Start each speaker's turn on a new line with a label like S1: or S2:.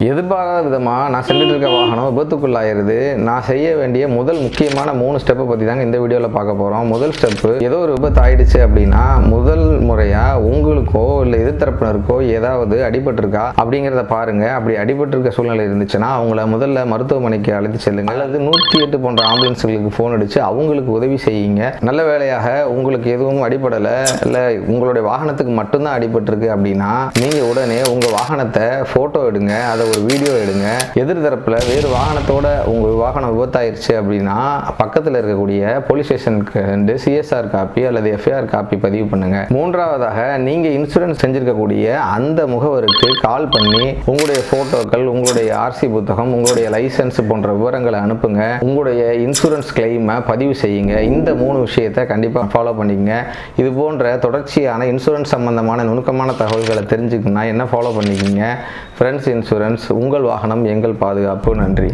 S1: எதிர்பாராத விதமாக நான் சென்றுட்டு இருக்க வாகனம் விபத்துக்குள்ளாயிருது. நான் செய்ய வேண்டிய முதல் முக்கியமான 3 ஸ்டெப்பை பற்றி தாங்க இந்த வீடியோவில் பார்க்க போகிறோம். முதல் ஸ்டெப்பு, ஏதோ ஒரு விபத்து ஆயிடுச்சு அப்படின்னா முதல் முறையாக உங்களுக்கோ இல்லை எதிர்த்தரப்பினருக்கோ ஏதாவது அடிபட்டிருக்கா அப்படிங்கிறத பாருங்கள். அப்படி அடிபட்டிருக்க சூழ்நிலை இருந்துச்சுன்னா அவங்கள முதல்ல மருத்துவமனைக்கு அழைத்து செல்லுங்கள். அல்லது 108 போன்ற ஆம்புலன்ஸுகளுக்கு ஃபோன் அடித்து அவங்களுக்கு உதவி செய்யுங்க. நல்ல வேளையாக உங்களுக்கு எதுவும் அடிபடலை, இல்லை உங்களுடைய வாகனத்துக்கு மட்டும்தான் அடிபட்டிருக்கு அப்படின்னா நீங்கள் உடனே உங்கள் வாகனத்தை ஃபோட்டோ எடுங்க, அதை ஒரு வீடியோ எடுங்க. எதிர்த்தரப்புல வேறு வாகனத்தோட உங்க வாகனம் விபத்தாயிருச்சு அப்படின்னா பக்கத்தில் இருக்கக்கூடிய போலீஸ் ஸ்டேஷனுக்கு சிஎஸ்ஆர் காப்பி அல்லது எஃப்ஐஆர் காப்பி பதிவு பண்ணுங்க. மூன்றாவதாக, நீங்க இன்சூரன்ஸ் செஞ்சிருக்கக்கூடிய அந்த முகவருக்கு கால் பண்ணி உங்களுடைய போட்டோக்கள், உங்களுடைய ஆர்சி புத்தகம், உங்களுடைய லைசன்ஸ் போன்ற விவரங்களை அனுப்புங்க. உங்களுடைய இன்சூரன்ஸ் கிளைமை பதிவு செய்யுங்க. இந்த 3 விஷயத்தை கண்டிப்பா ஃபாலோ பண்ணிக்கங்க. இது போன்ற தொடர்ச்சியான இன்சூரன்ஸ் சம்பந்தமான நுணுக்கமான தகவல்களை தெரிஞ்சுக்கணும்னா என்ன ஃபாலோ பண்ணிக்கங்க. ஃப்ரெண்ட்ஸ் இன்சூரன்ஸ், உங்கள் வாகனம் எங்கள் பாதுகாப்பு. நன்றி.